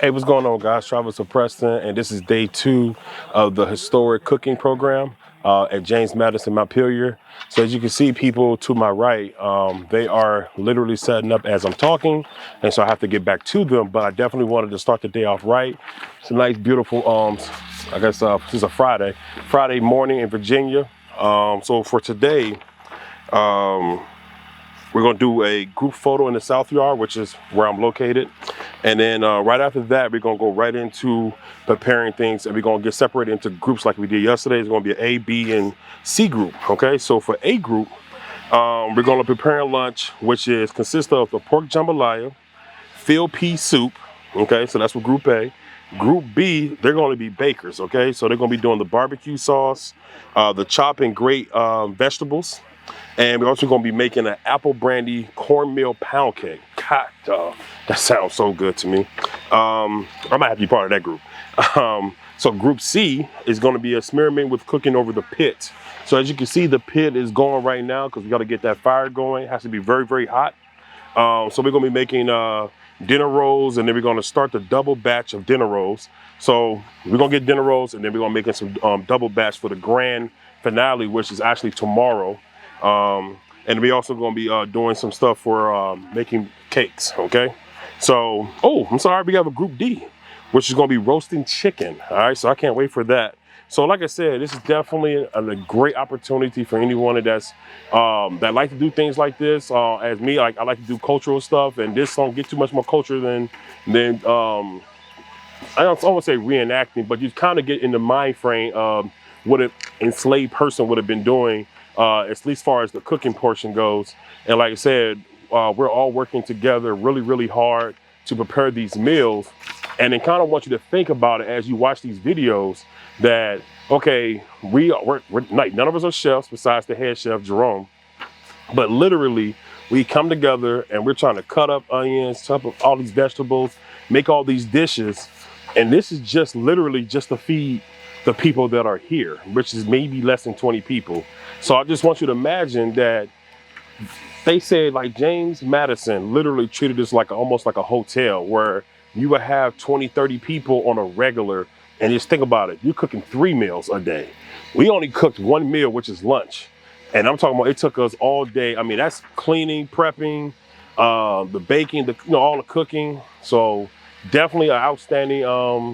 Hey, what's going on, guys? Travis with Preston, and this is day 2 of the historic cooking program at James Madison, Montpelier. So as you can see, people to my right, they are literally setting up as I'm talking, and so I have to get back to them. But I definitely wanted to start the day off right. It's a nice, beautiful, I guess this is a Friday morning in Virginia. So for today, we're gonna do a group photo in the South Yard, which is where I'm located. And then right after that, we're gonna go right into preparing things, and we're gonna get separated into groups like we did yesterday. It's gonna be an A, B, and C group, okay? So for A group, we're gonna prepare lunch, which consists of the pork jambalaya, field pea soup, okay? So that's for group A. Group B, they're gonna be bakers, okay? So they're gonna be doing the barbecue sauce, the chop and grate vegetables, and we're also going to be making an apple brandy cornmeal pound cake. God, that sounds so good to me. I might have to be part of that group. So group C is going to be experiment with cooking over the pit. So as you can see, the pit is going right now because we got to get that fire going. It has to be very, very hot. So we're going to be making dinner rolls, and then we're going to start the double batch of dinner rolls. So we're going to get dinner rolls, and then we're going to make some double batch for the grand finale, which is actually tomorrow. And we also going to be doing some stuff for making cakes, okay? So, oh, I'm sorry, we have a group D, which is going to be roasting chicken, all right? So I can't wait for that. So like I said, this is definitely a great opportunity for anyone that's that like to do things like this. As me, like I like to do cultural stuff, and this don't get too much more culture than I don't want to say reenacting, but you kind of get in the mind frame of what an enslaved person would have been doing, at least far as the cooking portion goes. And like I said, we're all working together really, really hard to prepare these meals. And then kind of want you to think about it as you watch these videos that, okay, we're like, none of us are chefs besides the head chef, Jerome. But literally, we come together and we're trying to cut up onions, chop up all these vegetables, make all these dishes. And this is just literally just to feed the people that are here, which is maybe less than 20 people. So I just want you to imagine that they said like James Madison literally treated this like almost like a hotel where you would have 20, 30 people on a regular. And just think about it, you're cooking 3 meals a day. We only cooked 1 meal, which is lunch. And I'm talking about it took us all day. I mean, that's cleaning, prepping, the baking, all the cooking. So definitely an outstanding, how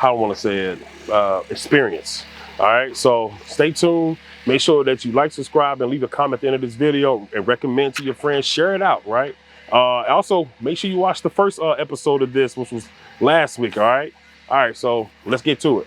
do I want to say it, experience. All right, so stay tuned. Make sure that you like, subscribe, and leave a comment at the end of this video, and recommend to your friends. Share it out, right? Also, make sure you watch the first episode of this, which was last week. All right, so let's get to it.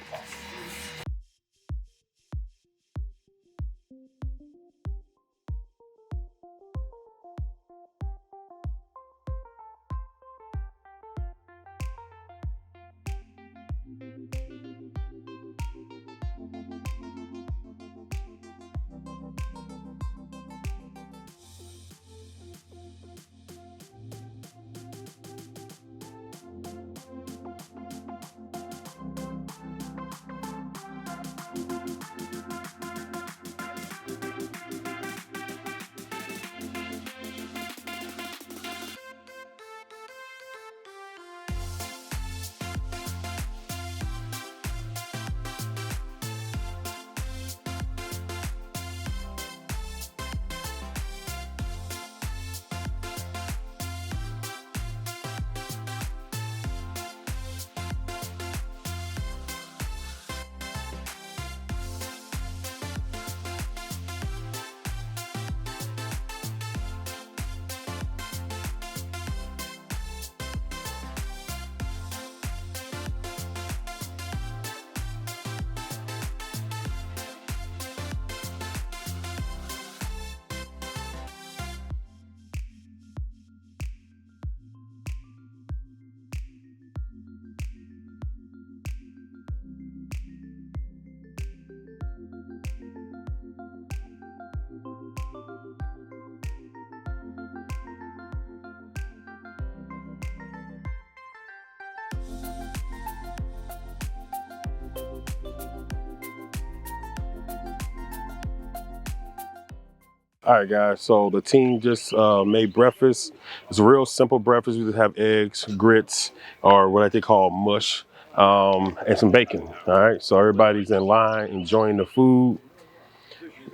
All right, guys. So the team just made breakfast. It's a real simple breakfast. We just have eggs, grits, or what they call mush, and some bacon. All right. So everybody's in line enjoying the food,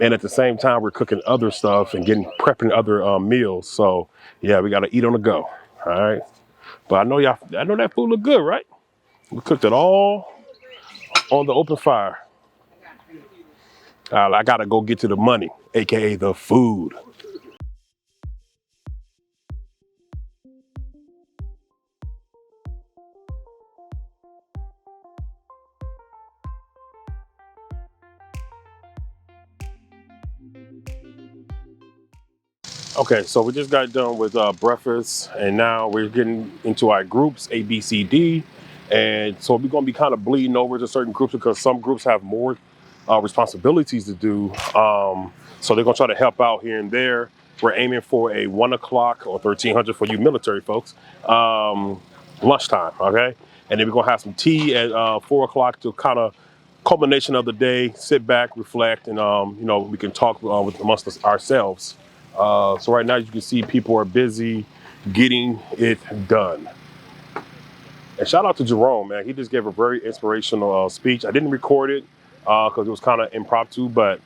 and at the same time we're cooking other stuff and prepping other meals. So yeah, we got to eat on the go. All right. But I know y'all. I know that food look good, right? We cooked it all on the open fire. I gotta go get to the money, aka the food. Okay, so we just got done with breakfast, and now we're getting into our groups A, B, C, D, and so we're going to be kind of bleeding over to certain groups because some groups have more responsibilities to do. So they're going to try to help out here and there. We're aiming for a 1 o'clock or 1300 for you military folks lunchtime. Okay, and then we're going to have some tea at 4 o'clock to kind of culmination of the day. Sit back, reflect, and we can talk with amongst ourselves. So right now you can see people are busy getting it done. And shout out to Jerome, man. He just gave a very inspirational speech. I didn't record it because it was kind of impromptu, but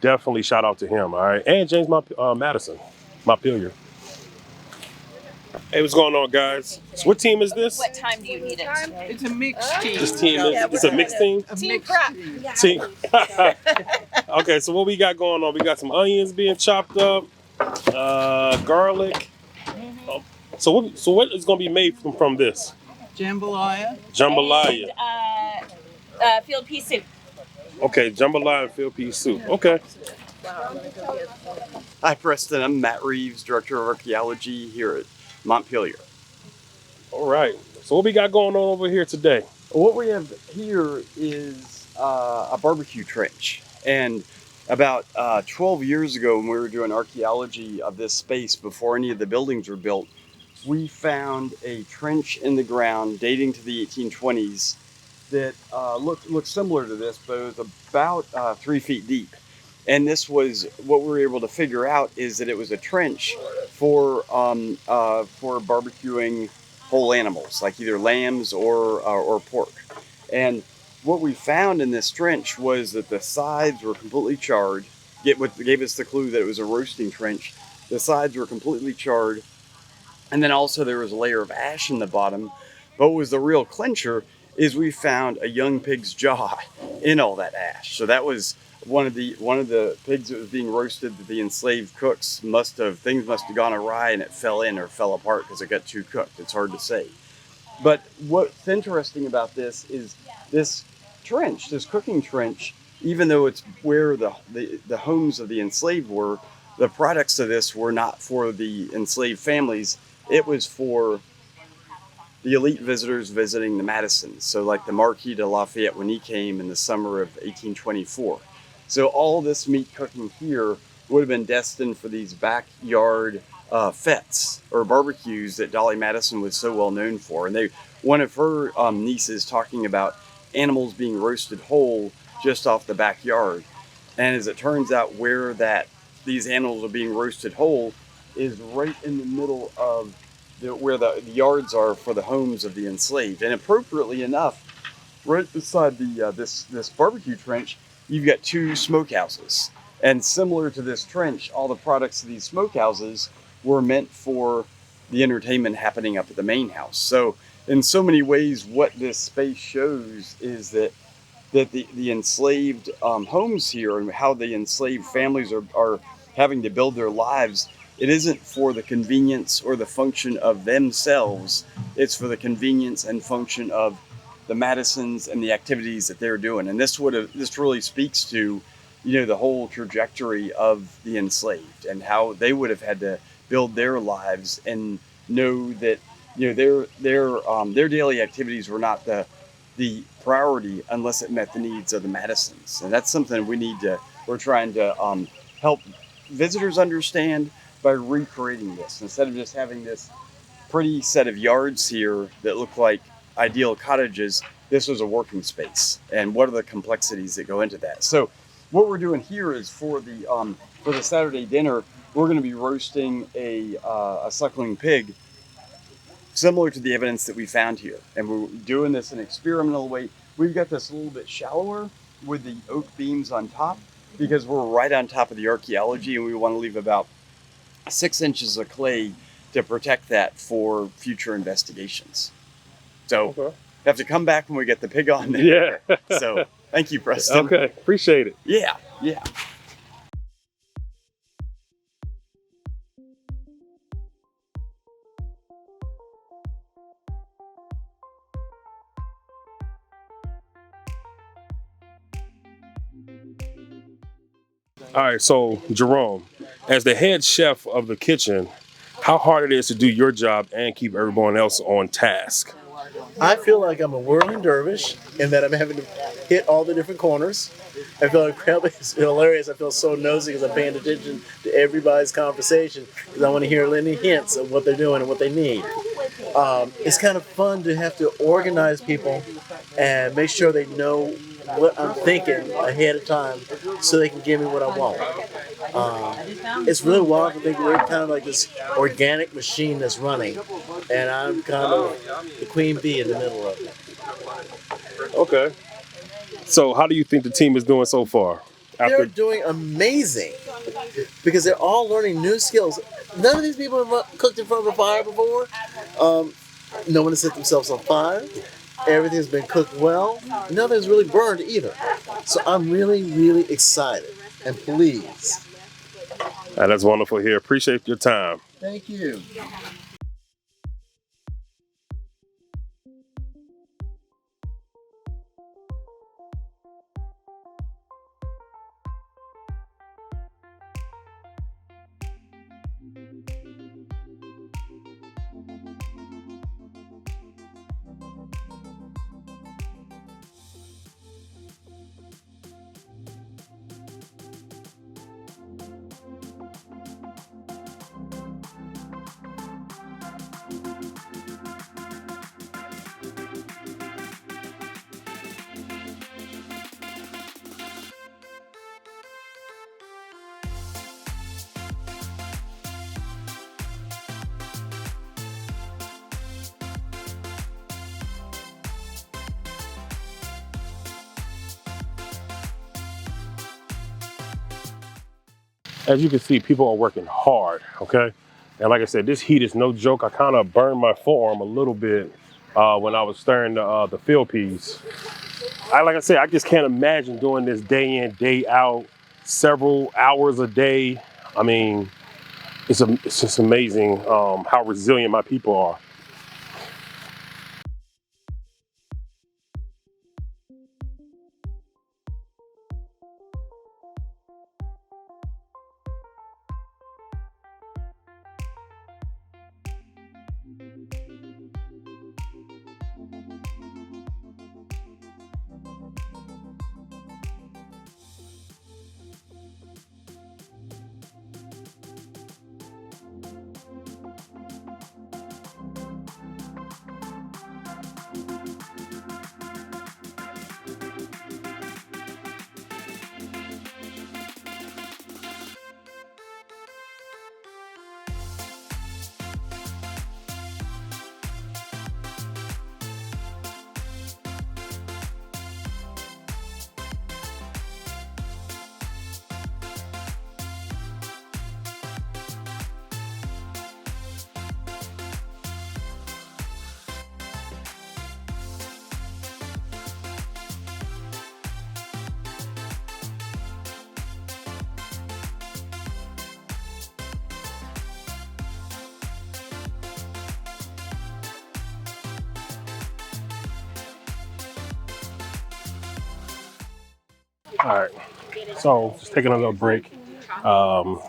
definitely shout out to him. All right, and James Madison, Montpelier. Hey, what's going on, guys? So what team is this? What time do you need it? It's a mixed team. This team is it's a mixed team. Team prep. Yeah. Team. Okay, so what we got going on? We got some onions being chopped up, garlic. So what is going to be made from this? Jambalaya. Jambalaya. And, field pea soup. Okay, jambalaya and field pea soup. Okay. Hi, Preston. I'm Matt Reeves, Director of Archaeology here at Montpelier. All right. So what we got going on over here today? What we have here is a barbecue trench. And about 12 years ago, when we were doing archaeology of this space before any of the buildings were built, we found a trench in the ground dating to the 1820s that looked similar to this, but it was about 3 feet deep. And this was what we were able to figure out is that it was a trench for barbecuing whole animals, like either lambs or pork. And what we found in this trench was that the sides were completely charred. What gave us the clue that it was a roasting trench. The sides were completely charred, and then also there was a layer of ash in the bottom. But what was the real clincher is we found a young pig's jaw in all that ash. So that was one of the pigs that was being roasted that the enslaved cooks things must have gone awry and it fell in or fell apart because it got too cooked. It's hard to say. But what's interesting about this is this trench, this cooking trench, even though it's where the homes of the enslaved were, the products of this were not for the enslaved families. It was for the elite visitors visiting the Madison. So like the Marquis de Lafayette when he came in the summer of 1824. So all this meat cooking here would have been destined for these backyard fetes or barbecues that Dolly Madison was so well known for. And one of her nieces talking about animals being roasted whole just off the backyard. And as it turns out, where these animals are being roasted whole is right in the middle of where the yards are for the homes of the enslaved. And appropriately enough, right beside this barbecue trench, you've got 2 smokehouses. And similar to this trench, all the products of these smokehouses were meant for the entertainment happening up at the main house. So in so many ways, what this space shows is that the enslaved homes here and how the enslaved families are having to build their lives, it isn't for the convenience or the function of themselves. It's for the convenience and function of the Madisons and the activities that they're doing. And this really speaks to, the whole trajectory of the enslaved and how they would have had to build their lives and know that, their daily activities were not the priority unless it met the needs of the Madisons. And that's something we're trying to help visitors understand by recreating this. Instead of just having this pretty set of yards here that look like ideal cottages, this was a working space. And what are the complexities that go into that? So what we're doing here is for the Saturday dinner, we're going to be roasting a suckling pig, similar to the evidence that we found here, and we're doing this in an experimental way. We've got this a little bit shallower with the oak beams on top because we're right on top of the archaeology, and we want to leave about 6 inches of clay to protect that for future investigations. So Okay. have to come back when we get the pig on there. Yeah. So thank you, Preston. Okay. Appreciate it. Yeah. Yeah. All right. So, Jerome, as the head chef of the kitchen, how hard it is to do your job and keep everyone else on task? I feel like I'm a whirling dervish and that I'm having to hit all the different corners. I feel incredibly hilarious. I feel so nosy because I'm paying attention to everybody's conversation because I want to hear any hints of what they're doing and what they need. It's kind of fun to have to organize people and make sure they know what I'm thinking ahead of time so they can give me what I want. It's really wild to think we're kind of like this organic machine that's running, and I'm kind of the queen bee in the middle of it. Okay. So, how do you think the team is doing so far? They're doing amazing because they're all learning new skills. None of these people have cooked in front of a fire before. No one has set themselves on fire. Everything's been cooked well. Nothing's really burned either. So I'm really, really excited and pleased. That's wonderful here. Appreciate your time. Thank you. As you can see, people are working hard, okay? And like I said, this heat is no joke. I kind of burned my forearm a little bit when I was stirring the field peas. Like I said, I just can't imagine doing this day in, day out, several hours a day. I mean, it's just amazing how resilient my people are. All right, so just taking a little break.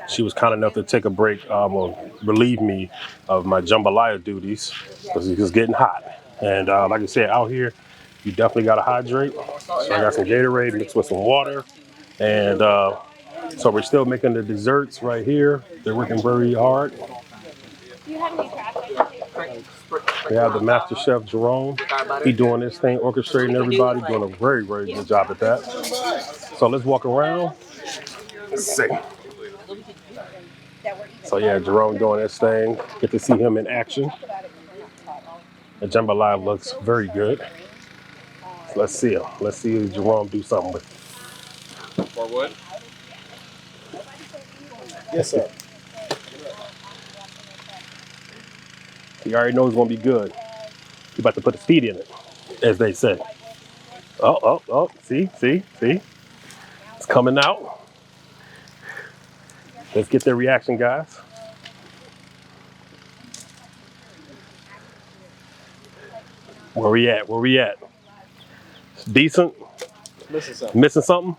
She was kind enough to take a break or relieve me of my jambalaya duties because it was getting hot. And like I said, out here, you definitely got to hydrate. So I got some Gatorade mixed with some water. And so we're still making the desserts right here. They're working very hard. We have the master chef, Jerome. He doing this thing, orchestrating everybody, doing a very, very good job at that. So let's walk around. Let's see. So yeah, Jerome doing his thing. Get to see him in action. The jambalaya looks very good. So let's see him. Let's see Jerome do something with it. For what? Yes, sir. He already knows it's gonna be good. He about to put his feet in it, as they say. Oh, see. It's coming out. Let's get their reaction, guys. Where we at? It's decent. Missing something. Missing something?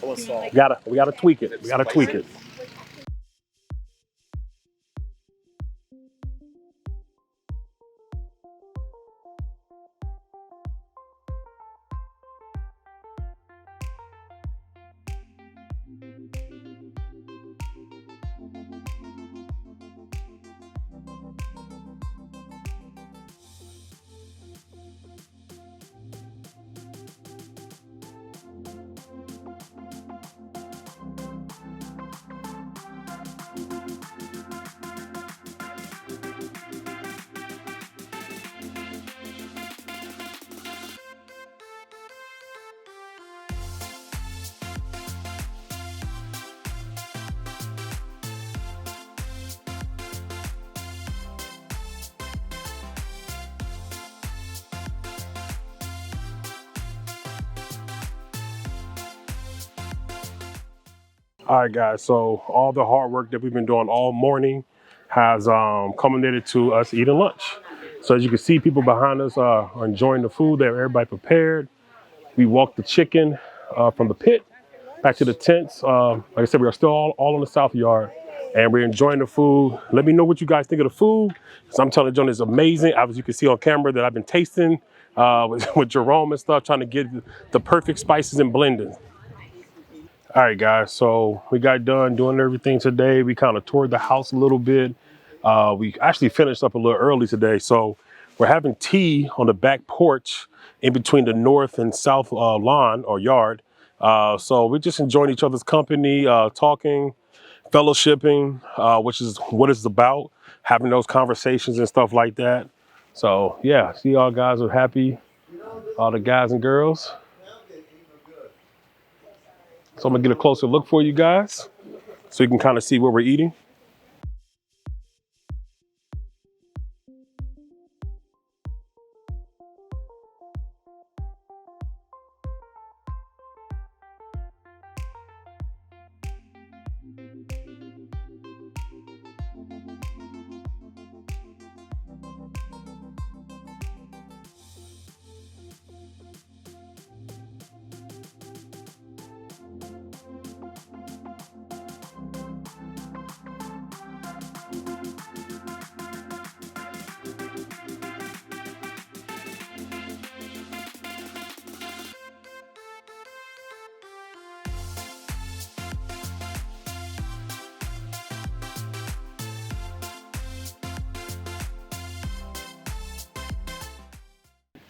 I want salt. We gotta tweak it. We gotta tweak it. All right, guys, so all the hard work that we've been doing all morning has culminated to us eating lunch. So as you can see, people behind us are enjoying the food that everybody prepared. We walked the chicken from the pit back to the tents. Like I said, we are still all in the south yard, and we're enjoying the food. Let me know what you guys think of the food, because I'm telling you, John, it's amazing. As you can see on camera that I've been tasting with Jerome and stuff, trying to get the perfect spices and blending. All right, guys, so we got done doing everything today. We kind of toured the house a little bit. We actually finished up a little early today. So we're having tea on the back porch in between the north and south lawn or yard. So we're just enjoying each other's company, talking, fellowshipping, which is what it's about, having those conversations and stuff like that. So yeah, see, all guys are happy, all the guys and girls. So I'm gonna get a closer look for you guys so you can kind of see what we're eating.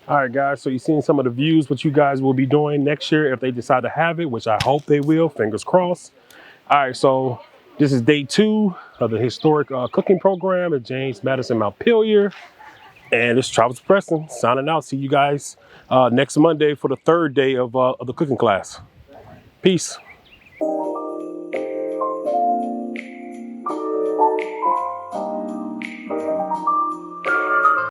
All right, guys, so you've seen some of the views, what you guys will be doing next year if they decide to have it, which I hope they will, fingers crossed. All right, so this is day 2 of the historic cooking program at James Madison Montpelier. And it's Travis Preston signing out. See you guys next Monday for the 3rd day of the cooking class. Peace.